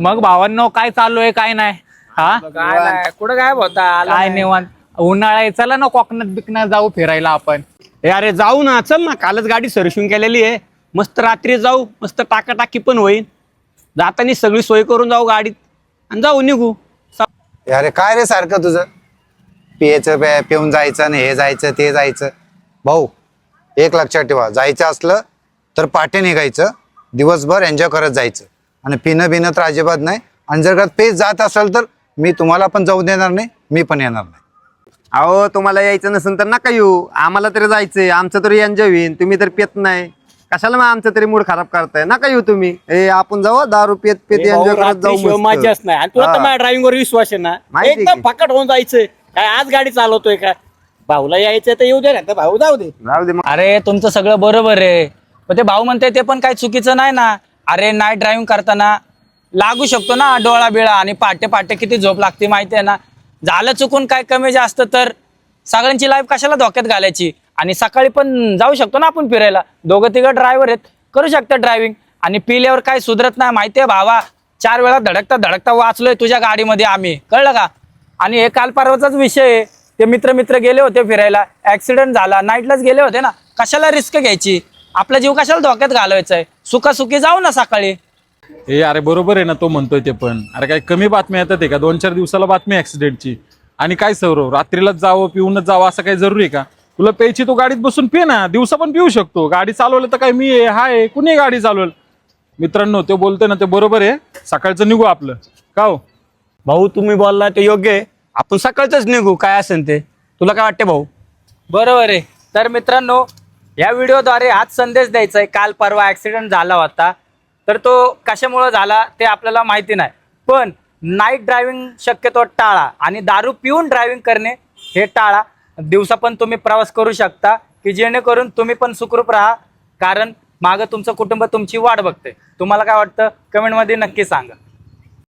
मग भावांनो काय चालू आहे काय नाही? हा काय नाही कुठं काय होता काय निवांत. उन्हाळा आहे, चला ना कोकणात बिकणात जाऊ फिरायला आपण. अरे जाऊ ना, चल ना. कालच गाडी सर्व्हिसिंग केलेली आहे. मस्त रात्री जाऊ, मस्त टाकाटाकी पण होईल. जातानी सगळी सोय करून जाऊ गाडीत आणि जाऊ निघू. अरे काय रे सारखं तुझं पिऊन जायचं आणि हे जायचं ते जायचं. भाऊ एक लक्षात ठेवा, जायचं असलं तर पाटे निघायचं, दिवसभर एन्जॉय करत जायचं आणि पिणं बिणं तर अजिबात नाही. आणि जर का पेस जात असेल तर मी तुम्हाला पण जाऊ देणार नाही, मी पण येणार नाही. अहो तुम्हाला यायचं नसेल तर नका येऊ, आम्हाला तरी जायचंय, आमचं तरी एन्जॉय होईल. तुम्ही तर पेत नाही, कशाला मग आमचं तरी मूड खराब करताय? नका येऊ तुम्ही. आपण जाऊ दारू पेत पेत एन्जॉय करत जाऊ मस्त. मजाच नाही. आणि तुला तर माझ्या ड्रायव्हिंग वर विश्वास आहे ना, माहिती आहे एकदम फकट होऊन जायचंय. काय आज गाडी चालवतोय का? भाऊला यायचं तर येऊ दे, ना तर भाऊ जाऊ दे. जाऊ दे मग. अरे तुमचं सगळं बरोबर आहे, पण ते भाऊ म्हणते ते पण काही चुकीचं नाही ना. अरे नाईट ड्रायव्हिंग करताना लागू शकतो ना डोळा बिळा, आणि पाटे पाटे किती झोप लागते माहिती आहे ना. झालं चुकून काय कमी जास्त तर सगळ्यांची लाईफ कशाला धोक्यात घालायची. आणि सकाळी पण जाऊ शकतो ना आपण फिरायला, दोघं तिघं ड्रायव्हर आहेत, करू शकतात ड्रायव्हिंग. आणि पिल्यावर काय सुधरत नाही माहितीये भावा. 4 वेळा धडकता धडकता वाचलोय तुझ्या गाडीमध्ये आम्ही, कळलं का? आणि हे काल परवाचाच विषय आहे. ते मित्र गेले होते फिरायला, ऍक्सिडेंट झाला, नाईटलाच गेले होते ना. कशाला रिस्क घ्यायची, आपला जीव कशाला धोक्यात घालवायचा आहे. सुखासुखी जाऊ ना सकाळी. हे अरे बरोबर आहे ना, तो म्हणतोय ते पण. अरे काही कमी बातम्या येतात का? 2-4 दिवसाला बातमी ऍक्सिडेंटची. आणि काय सौरव, रात्रीलाच जावं पिऊनच जावं असं काही जरुरी आहे का? तुला प्यायची तो गाडीत बसून पे ना, दिवसा पण पिऊ शकतो. गाडी चालवलं तर काय मी आहे हाय कुणी गाडी चालवल. मित्रांनो ते बोलतोय ना ते बरोबर आहे. सकाळचं निघू आपलं का हो? भाऊ तुम्ही बोलला ते योग्य आहे, आपण सकाळच निघू काय असेल ते. तुला काय वाटते भाऊ? बरोबर आहे. तर मित्रांनो या व्हिडिओद्वारे हाच संदेश द्यायचा आहे. काल परवा ऍक्सिडेंट झाला होता, तर तो कशामुळे झाला ते आपल्याला माहिती नाही, पण नाईट ड्रायव्हिंग शक्यतो टाळा आणि दारू पिऊन ड्रायव्हिंग करणे हे टाळा. दिवसा पण तुम्ही प्रवास करू शकता, की जेणेकरून तुम्ही पण सुखरूप राहा, कारण मागं तुमचं कुटुंब तुमची वाट बघते. तुम्हाला काय वाटतं कमेंटमध्ये नक्की सांगा.